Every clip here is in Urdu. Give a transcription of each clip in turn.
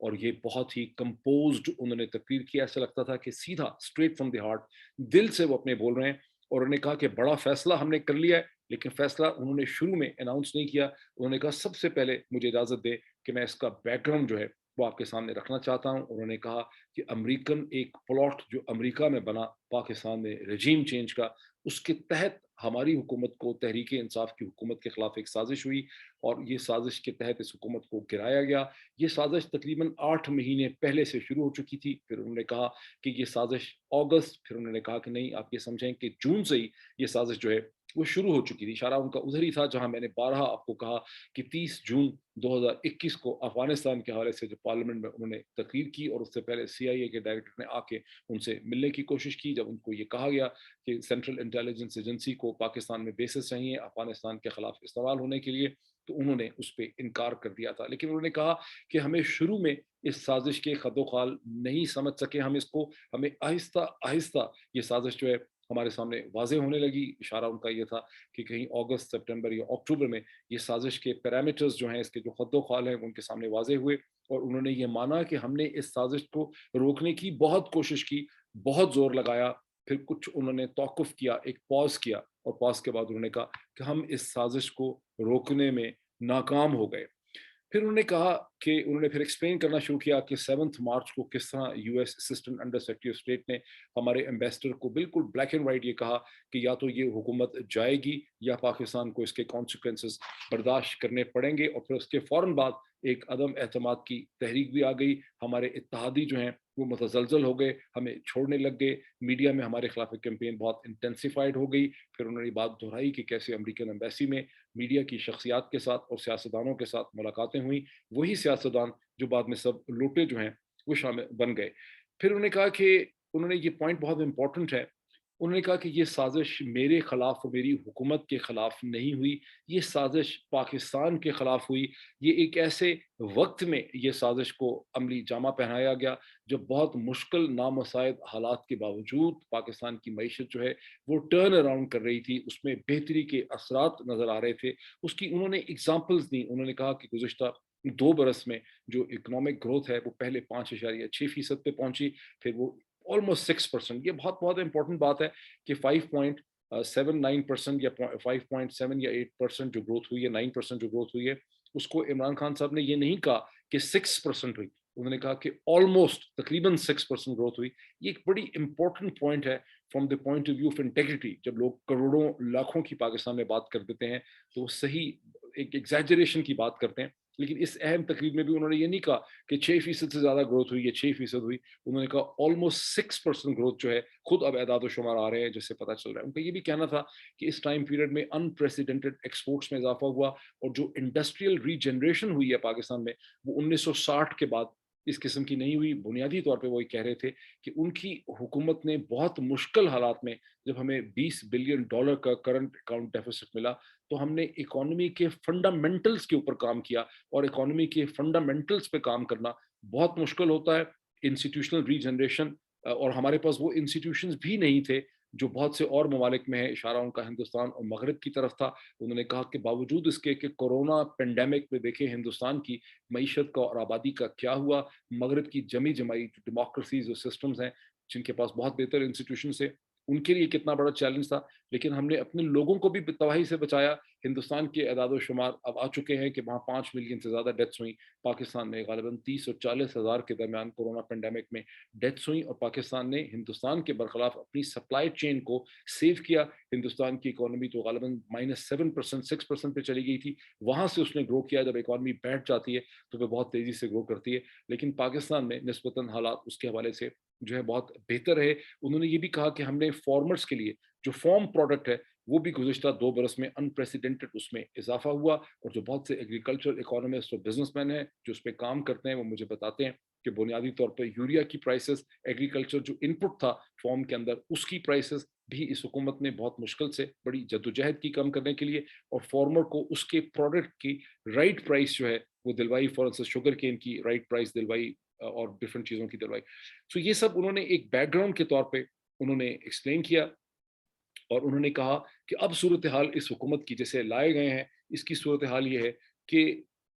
اور یہ بہت ہی کمپوزڈ انہوں نے تقریر کی. ایسا لگتا تھا کہ سیدھا اسٹریٹ فرام دی ہارٹ, دل سے وہ اپنے بول رہے ہیں. اور انہوں نے کہا کہ بڑا فیصلہ ہم نے کر لیا ہے, لیکن فیصلہ انہوں نے شروع میں اناؤنس نہیں کیا. انہوں نے کہا سب سے پہلے مجھے اجازت دے کہ میں اس کا بیک گراؤنڈ جو ہے وہ آپ کے سامنے رکھنا چاہتا ہوں. انہوں نے کہا کہ امریکن ایک پلاٹ جو امریکہ میں بنا پاکستان میں رجیم چینج کا, اس کے تحت ہماری حکومت کو تحریک انصاف کی حکومت کے خلاف ایک سازش ہوئی, اور یہ سازش کے تحت اس حکومت کو گرایا گیا. یہ سازش تقریباً 8 مہینے پہلے سے شروع ہو چکی تھی. پھر انہوں نے کہا کہ یہ سازش اگست, پھر انہوں نے کہا کہ نہیں آپ یہ سمجھیں کہ جون سے ہی یہ سازش جو ہے وہ شروع ہو چکی تھی. اشارہ ان کا ادھر ہی تھا جہاں میں نے بارہا آپ کو کہا کہ 30 جون 2021 کو افغانستان کے حوالے سے جو پارلیمنٹ میں انہوں نے تقریر کی, اور اس سے پہلے CIA کے ڈائریکٹر نے آ کے ان سے ملنے کی کوشش کی. جب ان کو یہ کہا گیا کہ سینٹرل انٹیلیجنس ایجنسی کو پاکستان میں بیسز چاہیے افغانستان کے خلاف استعمال ہونے کے لیے, تو انہوں نے اس پہ انکار کر دیا تھا. لیکن انہوں نے کہا کہ ہمیں شروع میں اس سازش کے خد و خال نہیں سمجھ سکے ہم اس کو, ہمیں آہستہ آہستہ یہ سازش جو ہے ہمارے سامنے واضح ہونے لگی. اشارہ ان کا یہ تھا کہ کہیں اگست, سپٹمبر یا اکتوبر میں یہ سازش کے پیرامیٹرز جو ہیں, اس کے جو خد و خال ہیں, ان کے سامنے واضح ہوئے. اور انہوں نے یہ مانا کہ ہم نے اس سازش کو روکنے کی بہت کوشش کی, بہت زور لگایا. پھر کچھ انہوں نے توقف کیا, ایک پاز کیا, اور پاز کے بعد انہوں نے کہا کہ ہم اس سازش کو روکنے میں ناکام ہو گئے. پھر انہوں نے کہا کہ انہوں نے پھر ایکسپلین کرنا شروع کیا کہ 7 مارچ کو کس طرح US assistant under secretary of state نے ہمارے ایمبیسڈر کو بالکل بلیک اینڈ وائٹ یہ کہا کہ یا تو یہ حکومت جائے گی یا پاکستان کو اس کے کانسیکوینسز برداشت کرنے پڑیں گے. اور پھر اس کے فوراً بعد ایک عدم اعتماد کی تحریک بھی آ گئی. ہمارے اتحادی جو ہیں وہ متزلزل ہو گئے, ہمیں چھوڑنے لگ گئے. میڈیا میں ہمارے خلاف ایک کیمپین بہت انٹینسیفائڈ ہو گئی. پھر انہوں نے بات دہرائی کہ کیسے امریکن ایمبیسی میں میڈیا کی شخصیات کے ساتھ اور سیاستدانوں کے ساتھ ملاقاتیں ہوئیں, وہی سیاستدان جو بعد میں سب لوٹے جو ہیں وہ شامل بن گئے. پھر انہوں نے کہا کہ انہوں نے یہ پوائنٹ بہت امپورٹنٹ ہے, انہوں نے کہا کہ یہ سازش میرے خلاف اور میری حکومت کے خلاف نہیں ہوئی, یہ سازش پاکستان کے خلاف ہوئی. یہ ایک ایسے وقت میں یہ سازش کو عملی جامہ پہنایا گیا جب بہت مشکل نامساعد حالات کے باوجود پاکستان کی معیشت جو ہے وہ ٹرن اراؤنڈ کر رہی تھی, اس میں بہتری کے اثرات نظر آ رہے تھے. اس کی انہوں نے اگزامپلز دی. انہوں نے کہا کہ گزشتہ 2 برس میں جو اکنامک گروتھ ہے وہ پہلے 5.6% پہ پہنچی, پھر وہ آلموسٹ 6%. یہ بہت بہت امپورٹنٹ بات ہے کہ 5.79% یا 5.7 یا 8% جو گروتھ ہوئی ہے, 9% جو گروتھ ہوئی ہے, اس کو عمران خان صاحب نے یہ نہیں کہا کہ 6% ہوئی, انہوں نے کہا کہ آلموسٹ تقریباً 6% گروتھ ہوئی. یہ ایک بڑی امپورٹنٹ پوائنٹ ہے from the point of view of integrity. جب لوگ کروڑوں لاکھوں کی پاکستان میں بات کر دیتے ہیں تو وہ صحیح ایک ایگزیجریشن کی بات کرتے ہیں. لیکن اس اہم تقریر میں بھی انہوں نے یہ نہیں کہا کہ 6% سے زیادہ گروتھ ہوئی ہے, 6% ہوئی. انہوں نے کہا آلموسٹ 6% گروتھ جو ہے, خود اب اعداد و شمار آ رہے ہیں جس سے پتہ چل رہا ہے. ان کا یہ بھی کہنا تھا کہ اس ٹائم پیریڈ میں انپریسیڈنٹڈ ایکسپورٹس میں اضافہ ہوا, اور جو انڈسٹریل ری جنریشن ہوئی ہے پاکستان میں وہ 1960 کے بعد اس قسم کی نہیں ہوئی. بنیادی طور پہ وہ یہ کہہ رہے تھے کہ ان کی حکومت نے بہت مشکل حالات میں جب ہمیں $20 بلین کا کرنٹ اکاؤنٹ ڈیفیسٹ ملا تو ہم نے اکانومی کے فنڈامنٹلز کے اوپر کام کیا, اور اکانومی کے فنڈامنٹلز پہ کام کرنا بہت مشکل ہوتا ہے. انسٹیٹیوشنل ری جنریشن, اور ہمارے پاس وہ انسٹیٹیوشنز بھی نہیں تھے جو بہت سے اور ممالک میں ہے. اشارہ ان کا ہندوستان اور مغرب کی طرف تھا. انہوں نے کہا کہ باوجود اس کے کہ کورونا پینڈیمک میں دیکھیں ہندوستان کی معیشت کا اور آبادی کا کیا ہوا, مغرب کی جمی جمائی ڈیموکریسیز اور سسٹمز ہیں جن کے پاس بہت بہتر انسٹیٹیوشنز ہیں, ان کے لیے کتنا بڑا چیلنج تھا, لیکن ہم نے اپنے لوگوں کو بھی تباہی سے بچایا. ہندوستان کے اعداد و شمار اب آ چکے ہیں کہ وہاں 5 ملین سے زیادہ ڈیتھس ہوئیں. پاکستان میں غالباً 30 اور 40 ہزار کے درمیان کورونا پینڈیمک میں ڈیتھس ہوئیں, اور پاکستان نے ہندوستان کے برخلاف اپنی سپلائی چین کو سیو کیا. ہندوستان کی اکانومی تو غالباً -7% 6% پہ چلی گئی تھی, وہاں سے اس نے گرو کیا. جب اکانومی بیٹھ جاتی ہے تو وہ بہت تیزی سے گرو کرتی ہے, لیکن پاکستان میں نسبتاً حالات اس کے حوالے سے جو ہے بہت بہتر ہے. انہوں نے یہ بھی کہا کہ ہم نے فارمرز کے لیے جو فارم پروڈکٹ ہے وہ بھی گزشتہ 2 برس میں انپریسیڈنٹڈ اس میں اضافہ ہوا, اور جو بہت سے ایگریکلچر اکانومسٹ اور بزنس مین ہیں جو اس پہ کام کرتے ہیں وہ مجھے بتاتے ہیں کہ بنیادی طور پہ یوریا کی پرائسز, ایگریکلچر جو ان پٹ تھا فارم کے اندر, اس کی پرائسز بھی اس حکومت نے بہت مشکل سے بڑی جدوجہد کی کم کرنے کے لیے, اور فارمر کو اس کے پروڈکٹ کی رائٹ پرائس جو ہے وہ دلوائی. فار انسٹنس شوگر کین کی رائٹ پرائس دلوائی, اور ڈفرینٹ چیزوں کی دلوائی. سو یہ سب انہوں نے ایک بیک گراؤنڈ کے طور پہ انہوں نے ایکسپلین کیا, اور انہوں نے کہا کہ اب صورتحال اس حکومت کی جیسے لائے گئے ہیں, اس کی صورتحال یہ ہے کہ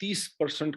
30%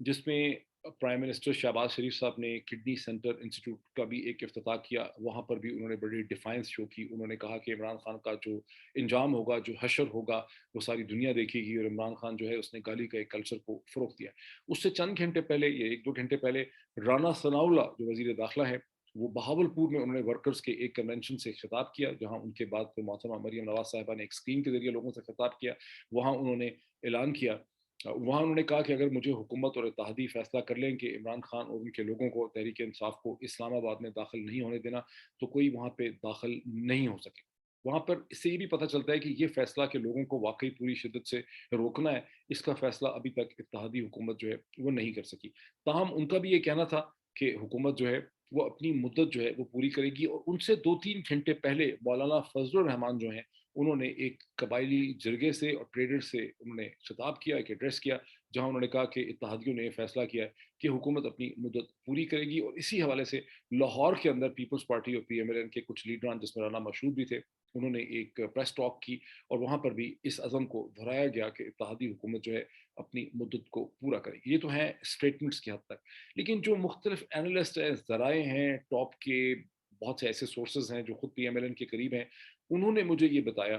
جس میں پرائم منسٹر شہباز شریف صاحب نے کڈنی سینٹر انسٹیٹیوٹ کا بھی ایک افتتاح کیا. وہاں پر بھی انہوں نے بڑی ڈیفائنس شو کی. انہوں نے کہا کہ عمران خان کا جو انجام ہوگا, جو حشر ہوگا, وہ ساری دنیا دیکھے گی, اور عمران خان جو ہے اس نے گالی کا ایک کلچر کو فروغ دیا. اس سے چند گھنٹے پہلے یا ایک دو گھنٹے پہلے رانا ثناء اللہ جو وزیر داخلہ ہے, وہ بہاولپور میں انہوں نے ورکرز کے ایک کنونشن سے خطاب کیا, جہاں ان کے بعد محترمہ مریم نواز صاحبہ نے ایک اسکرین کے ذریعے لوگوں سے خطاب کیا. وہاں انہوں نے اعلان کیا, وہاں انہوں نے کہا کہ اگر مجھے حکومت اور اتحادی فیصلہ کر لیں کہ عمران خان اور ان کے لوگوں کو, تحریک انصاف کو اسلام آباد میں داخل نہیں ہونے دینا, تو کوئی وہاں پہ داخل نہیں ہو سکے. وہاں پر اس سے یہ بھی پتہ چلتا ہے کہ یہ فیصلہ کہ لوگوں کو واقعی پوری شدت سے روکنا ہے, اس کا فیصلہ ابھی تک اتحادی حکومت جو ہے وہ نہیں کر سکی. تاہم ان کا بھی یہ کہنا تھا کہ حکومت جو ہے وہ اپنی مدت جو ہے وہ پوری کرے گی. اور ان سے 2-3 گھنٹے پہلے مولانا فضل الرحمان جو ہیں, انہوں نے ایک قبائلی جرگے سے اور ٹریڈر سے انہوں نے خطاب کیا, ایک ایڈریس کیا, جہاں انہوں نے کہا کہ اتحادیوں نے یہ فیصلہ کیا ہے کہ حکومت اپنی مدت پوری کرے گی. اور اسی حوالے سے لاہور کے اندر پیپلز پارٹی اور پی ایم ایل این کے کچھ لیڈران, جس میں رانا مشہور بھی تھے, انہوں نے ایک پریس ٹاک کی, اور وہاں پر بھی اس عزم کو دہرایا گیا کہ اتحادی حکومت جو ہے اپنی مدت کو پورا کرے گی. یہ تو ہیں اسٹیٹمنٹس کی حد تک, لیکن جو مختلف اینالسٹ ہیں, ذرائع ہیں, ٹاپ کے بہت سے ایسے سورسز ہیں جو خود پی ایم ایل این کے قریب ہیں, انہوں نے مجھے یہ بتایا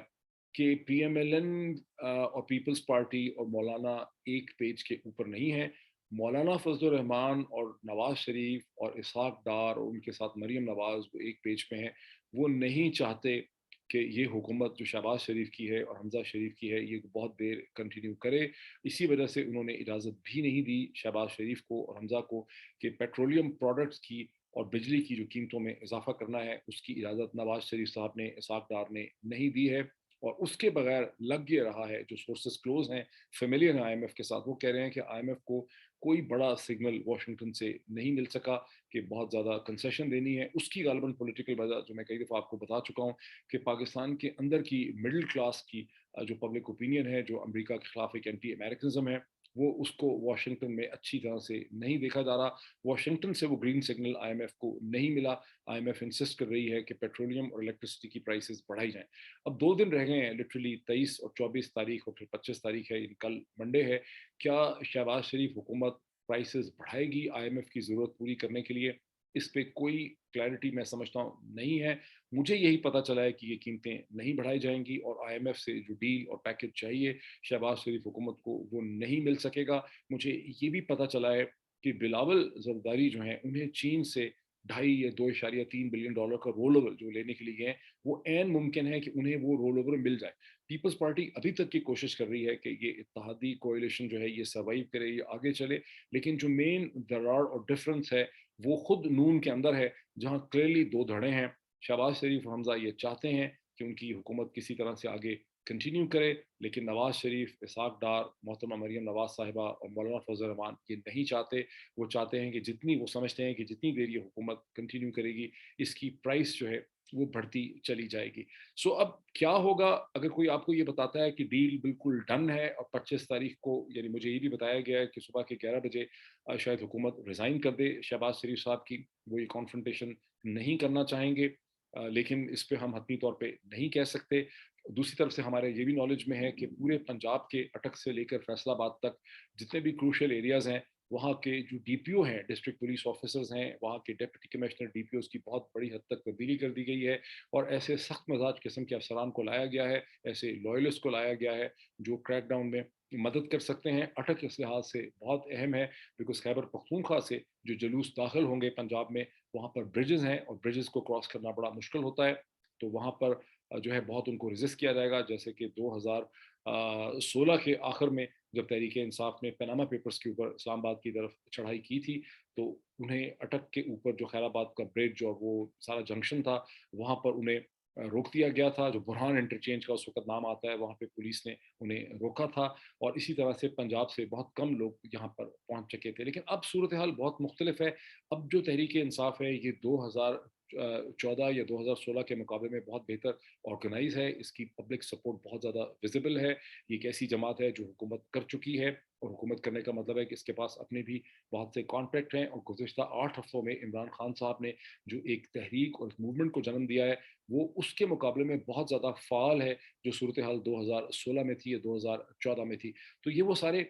کہ پی ایم ایل این اور پیپلز پارٹی اور مولانا ایک پیج کے اوپر نہیں ہے. مولانا فضل الرحمان اور نواز شریف اور اسحاق ڈار اور ان کے ساتھ مریم نواز وہ ایک پیج پہ ہیں. وہ نہیں چاہتے کہ یہ حکومت جو شہباز شریف کی ہے اور حمزہ شریف کی ہے یہ بہت دیر کنٹینیو کرے. اسی وجہ سے انہوں نے اجازت بھی نہیں دی شہباز شریف کو اور حمزہ کو کہ پیٹرولیم پروڈکٹس کی اور بجلی کی جو قیمتوں میں اضافہ کرنا ہے, اس کی اجازت نواز شریف صاحب نے, اسحاق ڈار نے نہیں دی ہے. اور اس کے بغیر لگ یہ رہا ہے, جو سورسز کلوز ہیں, فیملیئر ہیں آئی ایم ایف کے ساتھ, وہ کہہ رہے ہیں کہ آئی ایم ایف کو کوئی بڑا سگنل واشنگٹن سے نہیں مل سکا کہ بہت زیادہ کنسیشن دینی ہے. اس کی غالباً پولیٹیکل وجہ, جو میں کئی دفعہ آپ کو بتا چکا ہوں, کہ پاکستان کے اندر کی مڈل کلاس کی جو پبلک اوپینین ہے, جو امریکہ کے خلاف ایک اینٹی امریکنزم ہے, وہ اس کو واشنگٹن میں اچھی طرح سے نہیں دیکھا جا رہا. واشنگٹن سے وہ green signal I M F کو نہیں ملا. آئی ایم ایف انسسٹ کر رہی ہے کہ پیٹرولیم اور الیکٹرسٹی کی پرائسز بڑھائی جائیں. اب 2 دن رہ گئے ہیں, لٹرلی 23 اور 24 تاریخ اور پھر 25 تاریخ ہے, کل منڈے ہے. کیا شہباز شریف حکومت پرائسز بڑھائے گی آئی ایم ایف کی ضرورت پوری کرنے کے لیے؟ اس پہ کوئی کلیئرٹی میں سمجھتا ہوں نہیں ہے. مجھے یہی پتا چلا ہے کہ یہ قیمتیں نہیں بڑھائی جائیں گی, اور آئی ایم ایف سے جو ڈیل اور پیکج چاہیے شہباز شریف حکومت کو وہ نہیں مل سکے گا. مجھے یہ بھی پتا چلا ہے کہ بلاول زرداری جو ہیں, انہیں چین سے 2.5 یا 2.3 بلین ڈالر کا رول اوور جو لینے کے لیے گئے ہیں, وہ عین ممکن ہے کہ انہیں وہ رول اوور مل جائے. پیپلز پارٹی ابھی تک کی کوشش کر رہی ہے کہ یہ اتحادی کوئلیشن جو ہے یہ سروائیو کرے, یہ آگے چلے, لیکن جو مین درار اور ڈفرنس ہے وہ خود نون کے اندر ہے, جہاں کلیئرلی 2 دھڑے ہیں. شہباز شریف اور حمزہ یہ چاہتے ہیں کہ ان کی حکومت کسی طرح سے آگے کنٹینیو کرے, لیکن نواز شریف, اسحاق ڈار, محترمہ مریم نواز صاحبہ اور مولانا فضل الرحمان یہ نہیں چاہتے. وہ چاہتے ہیں کہ جتنی, وہ سمجھتے ہیں کہ جتنی دیر یہ حکومت کنٹینیو کرے گی, اس کی پرائس جو ہے وہ بڑھتی چلی جائے گی. سو اب کیا ہوگا اگر کوئی آپ کو یہ بتاتا ہے کہ ڈیل بالکل ڈن ہے, اور 25 تاریخ کو, یعنی مجھے یہ بھی بتایا گیا ہے کہ صبح کے 11 بجے شاید حکومت ریزائن کر دے شہباز شریف صاحب کی, وہ یہ کانفرنٹیشن نہیں کرنا چاہیں گے, لیکن اس پہ ہم حتمی طور پہ نہیں کہہ سکتے. دوسری طرف سے ہمارے یہ بھی نالج میں ہے کہ پورے پنجاب کے اٹک سے لے کر فیصل آباد تک جتنے بھی کروشل ایریاز ہیں, وہاں کے جو ڈی پی او ہیں, ڈسٹرکٹ پولیس آفیسرز ہیں, وہاں کے deputy commissioner D P Os کی بہت بڑی حد تک تبدیلی کر دی گئی ہے, اور ایسے سخت مزاج قسم کے افسران کو لایا گیا ہے, ایسے لوئلسٹ کو لایا گیا ہے جو کریک ڈاؤن میں مدد کر سکتے ہیں. اٹک اس لحاظ سے بہت اہم ہے بیکاز خیبر پختونخوا سے جو جلوس داخل ہوں گے پنجاب میں, وہاں پر برجز ہیں, اور برجز کو کراس کرنا بڑا مشکل ہوتا ہے, تو وہاں پر جو ہے بہت ان کو ریزسٹ کیا جائے گا. جیسے کہ 2016 کے آخر میں جب تحریک انصاف نے پیناما پیپرز کے اوپر اسلام آباد کی طرف چڑھائی کی تھی, تو انہیں اٹک کے اوپر جو خیر آباد کا برج اور وہ سارا جنکشن تھا, وہاں پر انہیں روک دیا گیا تھا, جو برہان انٹرچینج کا اس وقت نام آتا ہے, وہاں پہ پولیس نے انہیں روکا تھا, اور اسی طرح سے پنجاب سے بہت کم لوگ یہاں پر پہنچ چکے تھے. لیکن اب صورتحال بہت مختلف ہے. اب جو تحریک انصاف ہے یہ 2014 یا 2016 کے مقابلے میں بہت بہتر آرگنائز ہے, اس کی پبلک سپورٹ بہت زیادہ ویزیبل ہے. یہ ایک ایسی جماعت ہے جو حکومت کر چکی ہے, اور حکومت کرنے کا مطلب ہے کہ اس کے پاس اپنے بھی بہت سے کانٹیکٹ ہیں, اور گزشتہ 8 ہفتوں میں عمران خان صاحب نے جو ایک تحریک اور موومنٹ کو جنم دیا ہے, وہ اس کے مقابلے میں بہت زیادہ فعال ہے جو صورتحال 2016 میں تھی یا 2014 میں تھی. تو یہ وہ سارے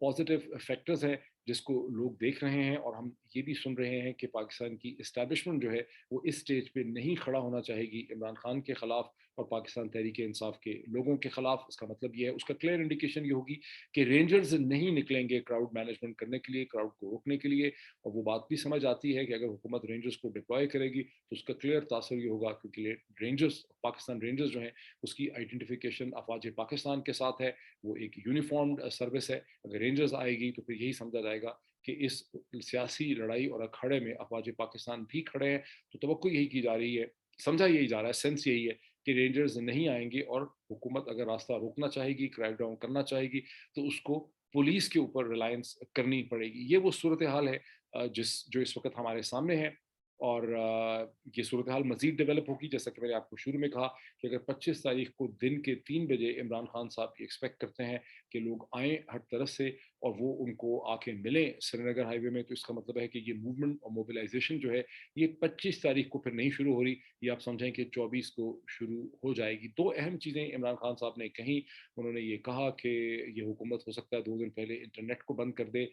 پازیٹیو فیکٹرز ہیں جس کو لوگ دیکھ رہے ہیں، اور ہم یہ بھی سن رہے ہیں کہ پاکستان کی اسٹیبلشمنٹ جو ہے وہ اس اسٹیج پہ نہیں کھڑا ہونا چاہے گی عمران خان کے خلاف اور پاکستان تحریک انصاف کے لوگوں کے خلاف۔ اس کا مطلب یہ ہے، اس کا کلیئر انڈیکیشن یہ ہوگی کہ رینجرز نہیں نکلیں گے کراؤڈ مینجمنٹ کرنے کے لیے، کراؤڈ کو روکنے کے لیے۔ اور وہ بات بھی سمجھ آتی ہے کہ اگر حکومت رینجرز کو ڈپلوائے کرے گی تو اس کا کلیئر تاثر یہ ہوگا، کیونکہ رینجرز، پاکستان رینجرز جو ہیں اس کی آئیڈینٹیفیکیشن افواج پاکستان کے ساتھ ہے، وہ ایک یونیفارمڈ سروس ہے۔ اگر رینجرز آئے گی تو پھر یہی سمجھا جائے گا کہ اس سیاسی لڑائی اور اکھاڑے میں افواج پاکستان بھی کھڑے ہیں۔ تو توقع یہی کی جا رہی ہے، سمجھا یہی جا رہا ہے، سینس یہی ہے کہ رینجرز نہیں آئیں گے، اور حکومت اگر راستہ روکنا چاہے گی، کریک ڈاؤن کرنا چاہے گی، تو اس کو پولیس کے اوپر ریلائنس کرنی پڑے گی۔ یہ وہ صورتحال ہے جو اس وقت ہمارے سامنے ہے، اور یہ صورتحال مزید ڈیولپ ہوگی، جیسا کہ میں نے آپ کو شروع میں کہا کہ اگر 25 تاریخ کو دن کے 3 بجے عمران خان صاحب یہ ایکسپیکٹ کرتے ہیں کہ لوگ آئیں ہر طرف سے اور وہ ان کو آ کے ملیں سری نگر ہائی وے میں، تو اس کا مطلب ہے کہ یہ موومنٹ اور موبلائزیشن جو ہے یہ 25 تاریخ کو پھر نہیں شروع ہو رہی، یہ آپ سمجھیں کہ 24 کو شروع ہو جائے گی۔ دو اہم چیزیں عمران خان صاحب نے کہیں، انہوں نے یہ کہا کہ یہ حکومت ہو سکتا ہے 2 دن پہلے انٹرنیٹ کو بند کر دے،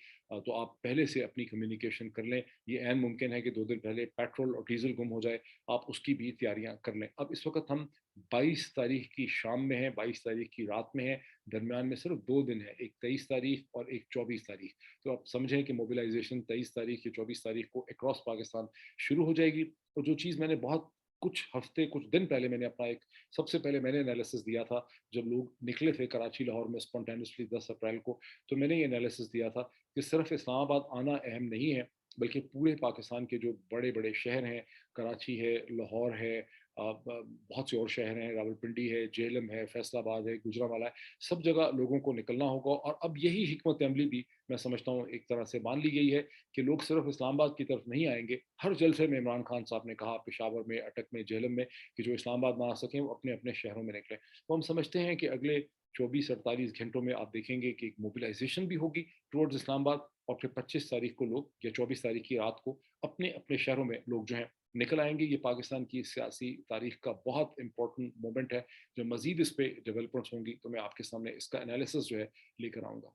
تو آپ پہلے سے اپنی کمیونیکیشن کر لیں۔ یہ عین ممکن ہے کہ 2 دن پہلے پیٹرول اور ڈیزل گم ہو جائے، آپ اس کی بھی تیاریاں کر لیں۔ اب اس وقت ہم 22 تاریخ کی شام میں ہیں، 22 تاریخ کی رات میں ہیں، درمیان میں صرف 2 دن ہے، ایک 23 تاریخ اور ایک 24 تاریخ۔ تو آپ سمجھیں کہ موبلائزیشن 23 تاریخ یا 24 تاریخ کو اکراس پاکستان شروع ہو جائے گی۔ اور جو چیز میں نے بہت کچھ ہفتے کچھ دن پہلے میں نے اپنا ایک سب سے پہلے میں نے انالیسس دیا تھا جب لوگ نکلے تھے کراچی لاہور میں اسپونٹینیسلی 10 اپریل کو، تو میں نے یہ انالیسس دیا تھا کہ صرف اسلام آباد آنا اہم نہیں ہے، بلکہ پورے پاکستان کے جو بڑے بڑے شہر ہیں، کراچی ہے، لاہور ہے، بہت سے اور شہر ہیں، راول پنڈی ہے، جہلم ہے، فیصل آباد ہے، گجرانوالہ ہے، سب جگہ لوگوں کو نکلنا ہوگا۔ اور اب یہی حکمت عملی بھی میں سمجھتا ہوں ایک طرح سے مان لی گئی ہے کہ لوگ صرف اسلام آباد کی طرف نہیں آئیں گے۔ ہر جلسے میں عمران خان صاحب نے کہا، پشاور میں، اٹک میں، جہلم میں، کہ جو اسلام آباد نہ آ سکیں وہ اپنے اپنے شہروں میں نکلیں۔ تو ہم سمجھتے ہیں کہ اگلے 24 48 گھنٹوں میں آپ دیکھیں گے کہ ایک موبلائزیشن بھی ہوگی ٹورڈز اسلام آباد، اور پھر 25 تاریخ کو لوگ یا 24 تاریخ کی رات کو اپنے اپنے شہروں میں لوگ جو ہیں نکل آئیں گے۔ یہ پاکستان کی سیاسی تاریخ کا بہت امپورٹنٹ مومنٹ ہے۔ جو مزید اس پہ ڈیولپمنٹس ہوں گی تو میں آپ کے سامنے اس کا انالیسس جو ہے لے کر آؤں گا۔